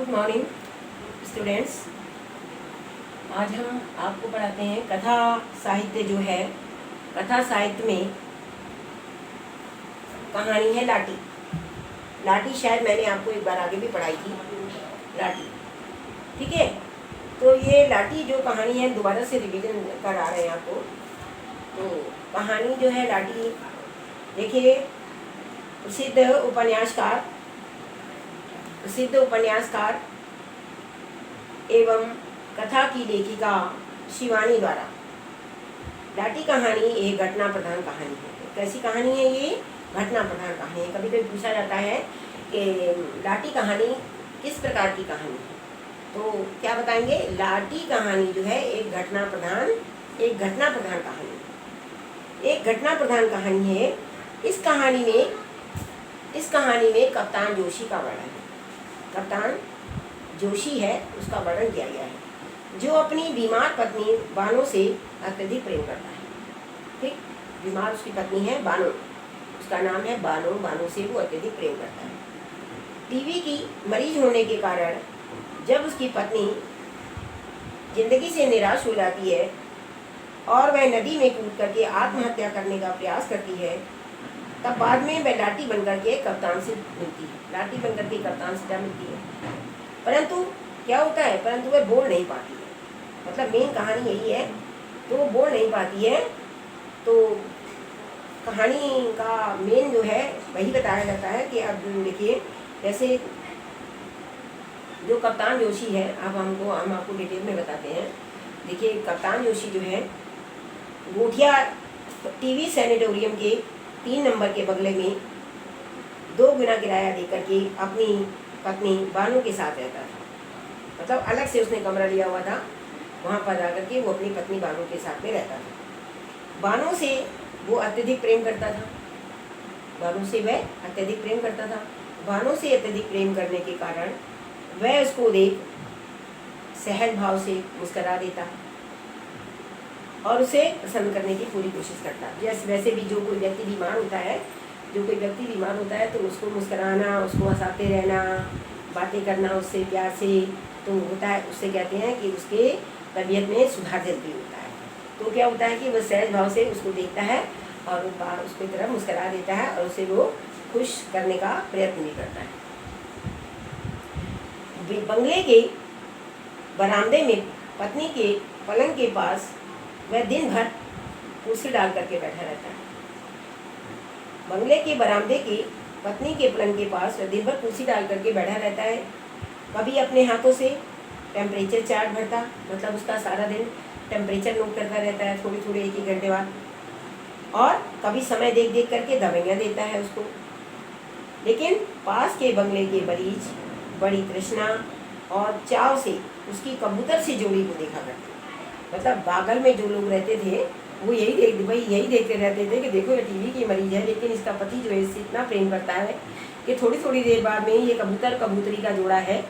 Good morning students. आज हम आपको पढ़ाते हैं कथा साहित्य जो है। कथा साहित्य में कहानी है लाटी। लाटी शायद मैंने आपको एक बार आगे भी पढ़ाई थी, लाटी। ठीक है, तो ये लाटी जो कहानी है दोबारा से रिवीजन करा रहे हैं आपको। तो कहानी जो है लाटी, देखिए प्रसिद्ध उपन्यासकार एवं कथा की लेखिका शिवानी द्वारा लाटी कहानी एक घटना प्रधान कहानी है। कैसी कहानी है ये? घटना प्रधान कहानी है। कभी कभी पूछा जाता है कि लाटी कहानी किस प्रकार की कहानी है, तो क्या बताएंगे? लाटी कहानी जो है एक घटना प्रधान कहानी है। एक घटना प्रधान कहानी है। इस कहानी में कप्तान जोशी का वर्णन है। कप्तान जोशी है, उसका वर्णन किया गया है, जो अपनी बीमार पत्नी बानो से अत्यधिक प्रेम करता है। ठीक, बीमार उसकी पत्नी है बानो, उसका नाम है बानो। बानो से वो अत्यधिक प्रेम करता है। टीबी की मरीज होने के कारण जब उसकी पत्नी जिंदगी से निराश हो जाती है और वह नदी में कूद करके आत्महत्या करने का प्रयास करती है, तब बाद में वह लाटी बनकर के कप्तान से मिलती है। लाटी बनकर के कप्तान से मिलती है, परंतु क्या होता है? परंतु वह बोल नहीं पाती है। मतलब मेन कहानी यही है, तो वो बोल नहीं पाती है। तो कहानी का मेन जो है वही बताया जाता है कि अब देखिए, जैसे जो कप्तान जोशी है, अब हम आपको डिटेल में बताते हैं। देखिए, कप्तान जोशी जो है गोठिया टीवी सैनिटोरियम के 3 नंबर के बगले में 2 गुना किराया देकर के अपनी पत्नी बानो के साथ रहता था। मतलब अलग से उसने कमरा लिया हुआ था, वहाँ पर जाकर के वो अपनी पत्नी बानो के साथ में रहता था। बानो से वो अत्यधिक प्रेम करता था। बानो से वह अत्यधिक प्रेम करता था। बानो से अत्यधिक प्रेम करने के कारण वह उसको देख सहज भाव से मुस्करा देता और उसे प्रसन्न करने की पूरी कोशिश करता। जैसे वैसे भी जो कोई व्यक्ति बीमार होता है तो उसको मुस्कराना, उसको हंसाते रहना, बातें करना उससे प्यार से तो होता है। उससे कहते हैं कि उसके तबीयत में सुधार जल्दी होता है। तो क्या होता है कि वह सहज भाव से उसको देखता है और उसकी तरफ मुस्करा देता है और उसे वो खुश करने का प्रयत्न भी करता है। बंगले के बरामदे में पत्नी के पलंग के पास वह दिन भर कुर्सी डाल करके बैठा रहता है। बंगले के बरामदे की पत्नी के पलंग के पास वह दिन भर कुर्सी डाल करके बैठा रहता है। कभी अपने हाथों से टेम्परेचर चार्ट भरता, मतलब उसका सारा दिन टेम्परेचर नोट करता रहता है थोड़ी 1-1 घंटे बाद। और कभी समय देख करके दवाइयाँ देता है उसको। लेकिन पास के बंगले के मरीज बड़ी तृष्णा और चाव से उसकी कबूतर से जोड़ी को देखा करते। मतलब बागल में जो लोग रहते थे वो यही देखते रहते थे कि देखो ये टीबी की मरीज है, लेकिन इसका पति जो है इससे इतना प्रेम करता है कि थोड़ी देर बाद में ये कबूतर कबूतरी का जोड़ा है।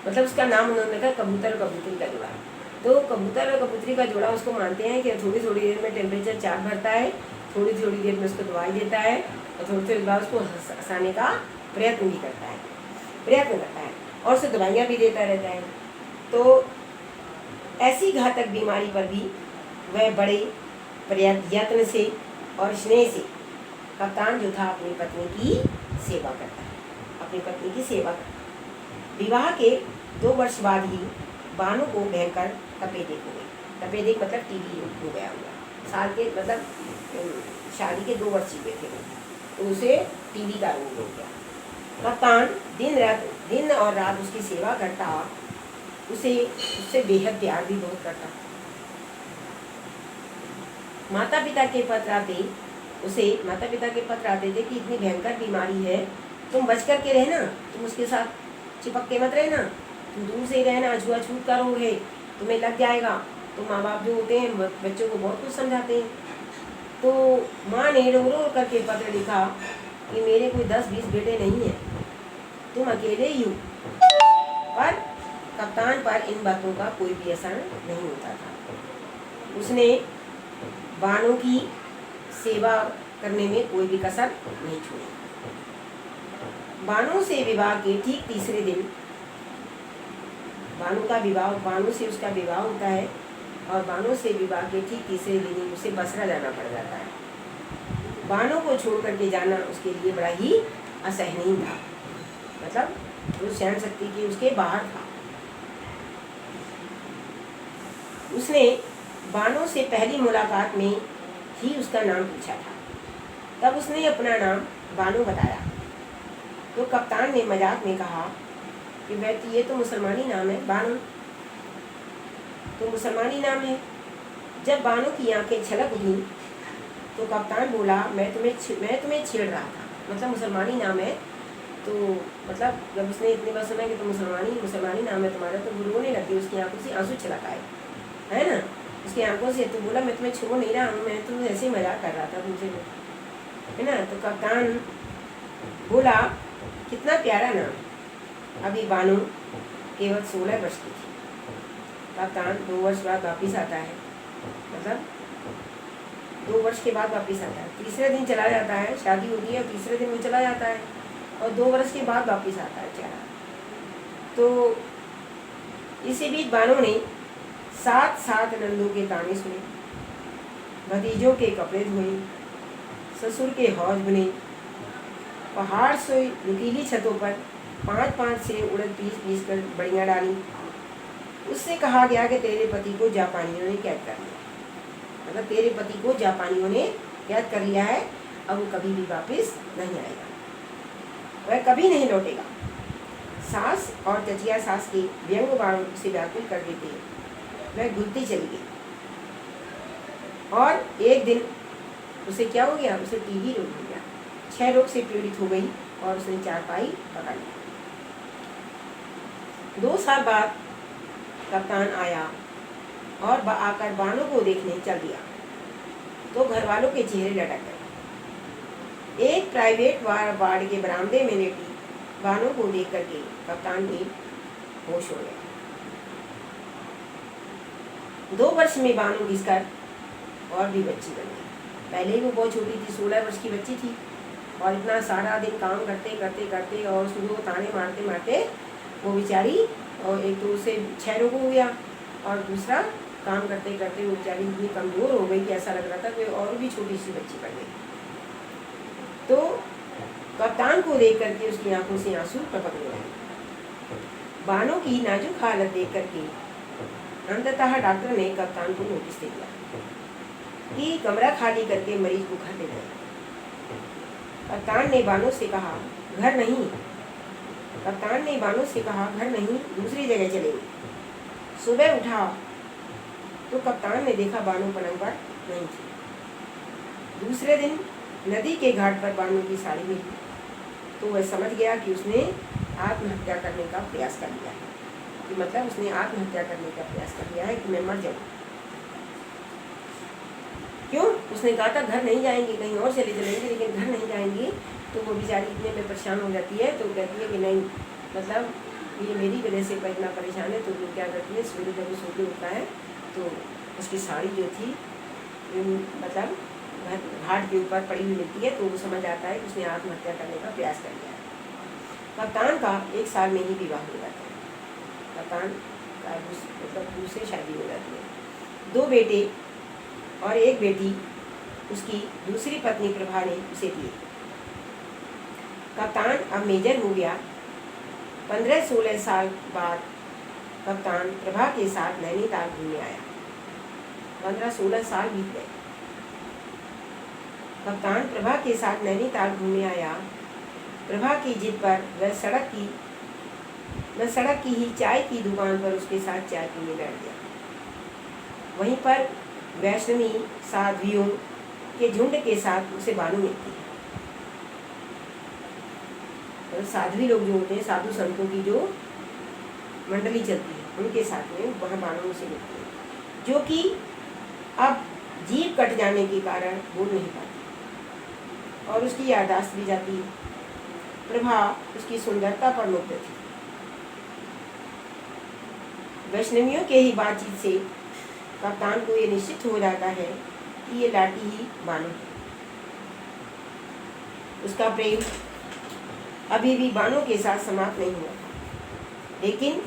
मतलब उसका नाम उन्होंने रखा कबूतर कबूतरी का जोड़ा। तो कबूतर और कबूतरी का जोड़ा उसको मानते हैं कि थोड़ी देर में टेम्परेचर चार्ट भरता है, थोड़ी देर में उसको दवाई देता है और थोड़ी बाद उसको हंसाने का प्रयत्न करता है और उसे दवाइयाँ भी देता रहता है। तो ऐसी घातक बीमारी पर भी वह बड़े यत्न से और स्नेह से कप्तान जो था अपनी पत्नी की सेवा करता है। विवाह के 2 वर्ष बाद ही बानो को भयंकर तपेदिक हो गई। तपेदिक मतलब टीबी हो गया हुआ। साल के मतलब शादी के 2 वर्ष हुए थे, तो उसे टीबी का रोग हो गया। कप्तान दिन और रात उसकी सेवा करता, उससे बेहद प्यार भी बहुत करता। माता पिता के पत्र आते थे कि इतनी भयंकर बीमारी है, तुम बच कर के रहना, तुम उसके साथ चिपक के मत रहना, तुम दूर से ही रहना, छुआछूत का रोग है, तुम्हें लग जाएगा। तो माँ बाप जो होते हैं बच्चों को बहुत कुछ समझाते हैं। तो माँ ने रो करके पत्र लिखा कि मेरे कोई 10-20 बेटे नहीं हैं, तुम अकेले ही हो। पर कप्तान पर इन बातों का कोई भी असर नहीं होता था। उसने बानो की सेवा करने में कोई भी कसर नहीं छोड़ी। बानो से विवाह के ठीक तीसरे दिन बानू से उसका विवाह होता है और बानू से विवाह के ठीक तीसरे दिन ही उसे बसरा जाना पड़ जाता है। बानू को छोड़ करके जाना उसके लिए बड़ा ही असहनीय था, मतलब वो सहन शक्ति की उसके बाहर था। उसने बानू से पहली मुलाकात में ही उसका नाम पूछा था, तब उसने अपना नाम बानू बताया तो कप्तान ने मजाक में कहा कि वह ये तो मुसलमानी नाम है, बानू तो मुसलमानी नाम है। जब बानू की आंखें छलक उठी तो कप्तान बोला, मैं तुम्हें छेड़ रहा था, मतलब मुसलमानी नाम है। तो मतलब जब उसने इतनी बार सुना कि तो मुसलमानी नाम है तुम्हारा, तो वो रोने लगी, उसकी आंखों से आंसू छलक आए, है ना, उसकी आंखों से। तो बोला, मैं तुम्हें छू नहीं रहा हूँ, मैं तो ऐसे ही मजाक कर रहा था तुमसे, है ना। तो कप्तान बोला, कितना प्यारा नाम। अभी बानू केवल 16 वर्ष की थी। कप्तान 2 वर्ष बाद वापिस आता है, मतलब 2 वर्ष के बाद वापिस आता है। तीसरे दिन चला जाता है, शादी होती है, तीसरे दिन वो चला जाता है और 2 वर्ष के बाद वापिस आता है चला। तो इसी बीच बानू ने 7 नंदों के ताने सुने, भतीजों के कपड़े धोए, ससुर के हौज बुने, पहाड़ से नुकीली छतों पर 5-5 से उड़द पीस कर बड़ियाँ डाली। उससे कहा गया कि तेरे पति को जापानियों ने कैद कर लिया, मतलब तेरे पति को जापानियों ने कैद कर लिया है, अब वो कभी भी वापस नहीं आएगा, वह कभी नहीं लौटेगा। सास और चचिया सास के व्यंग बाणों से व्याकुल कर देते, वह घुलती चली गई। और एक दिन उसे क्या हो गया, उसे टीबी रोग हो गया, 6 रोग से पीड़ित हो गई और उसने चारपाई पकड़ ली। 2 साल बाद कप्तान आया और आकर बानू को देखने चल दिया तो घर वालों के चेहरे लटक गए। एक प्राइवेट वार्ड के बरामदे में लेटी बानू को देख करके कप्तान भी होश हो गया। 2 वर्ष में बानू घिसकर और भी बच्ची बन गई। पहले ही वो बहुत छोटी थी, 16 वर्ष की बच्ची थी और इतना सारा दिन काम करते और सुबह ताने मारते वो बेचारी, और एक तो उसे 6 रोग हो गया और दूसरा काम करते वो बेचारी इतनी कमज़ोर हो गई कि ऐसा लग रहा था कि और भी छोटी सी बच्ची बन गई। तो कप्तान को देख करके उसकी आंखों से आंसू टपकने लगे। बानू की नाजुक हालत देख करके अंततः डॉक्टर ने कप्तान को नोटिस दे दिया कि कमरा खाली करके मरीज को घर ले जाए। कप्तान ने बानू से कहा, घर नहीं, दूसरी जगह चलेंगे। सुबह उठा तो कप्तान ने देखा बानू पलंग पर नहीं थी। दूसरे दिन नदी के घाट पर बानू की साड़ी मिली तो वह समझ गया कि उसने आत्महत्या करने का प्रयास कर लिया है, कि मतलब उसने आत्महत्या करने का प्रयास कर लिया है कि मैं मर जाऊँ। क्यों? उसने कहा था घर नहीं जाएंगे, कहीं और चले चलेंगे, लेकिन घर नहीं जाएंगी। तो वो बेचारी इतने में परेशान हो जाती है, तो कहती है कि नहीं, मतलब ये मेरी वजह से इतना परेशान है। तो वो क्या करती है, सूर्य जब सो के उठता है तो उसकी साड़ी जो थी मतलब घाट के ऊपर पड़ी हुई मिलती है, तो वो समझ आता है कि उसने आत्महत्या करने का प्रयास कर लिया है। कप्तान का 1 साल में ही विवाह हो जाता है। कप्तान का मतलब दूसरी शादी हो जाती है। 2 बेटे और 1 बेटी उसकी दूसरी पत्नी प्रभा ने उसे दी। कप्तान अब मेजर हो गया। 15-16 साल बाद कप्तान प्रभा के साथ नैनीताल घूमने आया। 15-16 साल बीत गए। कप्तान प्रभा के साथ नैनीताल घूमने आया। प्रभा की जिद पर वह सड़क की ही चाय की दुकान पर उसके साथ चाय पीने बैठ गया। वहीं पर वैष्णवी साध्वियों के झुंड के साथ उसे बानू मिलती है। तो साध्वी लोग जो होते हैं, साधु संतों की जो मंडली चलती है, उनके साथ में वह बानू से मिलती है, जो कि अब जीभ कट जाने के कारण बोल नहीं पाती और उसकी याददाश्त भी जाती है। प्रभा उसकी सुंदरता पर मुग्ध थी। वैष्णवियों के ही बातचीत से कप्तान को ये निश्चित हो जाता है कि ये लाटी ही बानू है। उसका प्रेम अभी भी बानू के साथ समाप्त नहीं हुआ था, लेकिन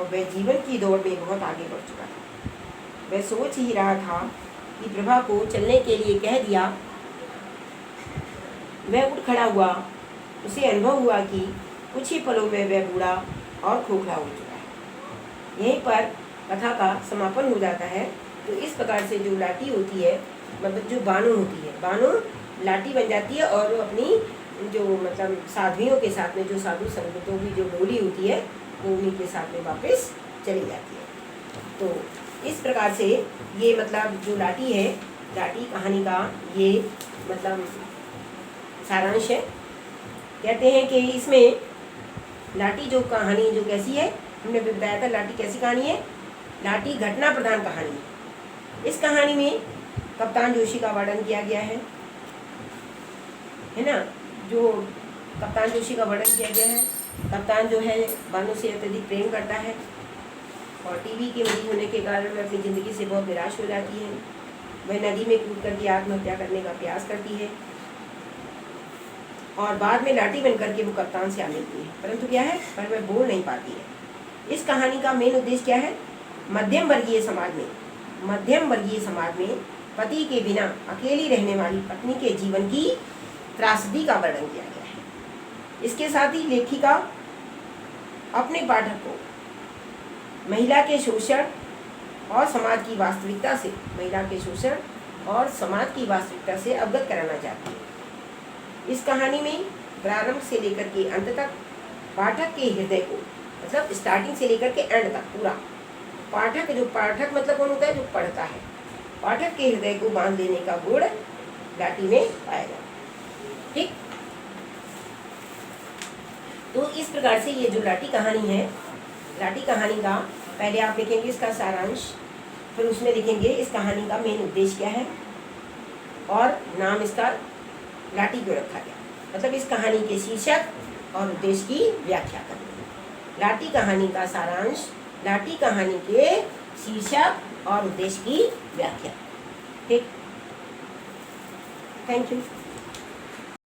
और वह जीवन की दौड़ में बहुत आगे बढ़ चुका था। वह सोच ही रहा था कि प्रभा को चलने के लिए कह दिया। वह उठ खड़ा हुआ। उसे अनुभव हुआ कि कुछ ही पलों में वह बूढ़ा और खोखला हो चुका है। यहीं पर कथा का समापन हो जाता है। तो इस प्रकार से जो लाठी होती है, मतलब जो बानो होती है, बानो लाठी बन जाती है और अपनी जो मतलब साध्वियों के साथ में, जो साधु संगतों की जो डोली होती है, वो उन्हीं के साथ में वापस चली जाती है। तो इस प्रकार से ये मतलब जो लाठी है, लाठी कहानी का ये मतलब सारांश है। कहते हैं कि इसमें लाठी जो कहानी जो कैसी है, हमने भी बताया था लाठी कैसी कहानी है, लाठी घटना प्रधान कहानी है। इस कहानी में कप्तान जोशी का वर्णन किया गया है ना। जो कप्तान जोशी का वर्णन किया गया है, कप्तान जो है बानो से अत्यधिक प्रेम करता है और टीबी के मरीज होने के कारण वह अपनी ज़िंदगी से बहुत निराश हो जाती है। वह नदी में कूद करके आत्महत्या करने का प्रयास करती है और बाद में लाठी बन करके वो कप्तान से आ मिलती है, परंतु क्या है, पर वह बोल नहीं पाती है। इस कहानी का मेन उद्देश्य क्या है, मध्यम वर्गीय समाज में पति के बिना अकेली रहने वाली पत्नी के जीवन की त्रासदी का वर्णन किया गया है। इसके साथ ही लेखिका अपने पाठक को महिला के शोषण और समाज की वास्तविकता से अवगत कराना चाहती है। इस कहानी में प्रारंभ से लेकर के अंत तक पाठक के हृदय को, मतलब स्टार्टिंग से लेकर के एंड तक पूरा पाठक मतलब कौन होता है, जो पढ़ता है, पाठक के हृदय को बांध लेने का गुण लाठी में पाया जाता है। ठीक, तो इस प्रकार से ये जो लाठी कहानी है, लाठी कहानी का पहले आप लिखेंगे इसका सारांश, फिर उसमें लिखेंगे इस कहानी का मेन उद्देश्य क्या है और नाम इसका लाठी क्यों रखा गया, मतलब इस कहानी के शीर्षक और उद्देश्य की व्याख्या करेंगे। लाठी कहानी का सारांश, लाठी कहानी के शीर्षक और उद्देश्य की व्याख्या। ठीक, थैंक यू।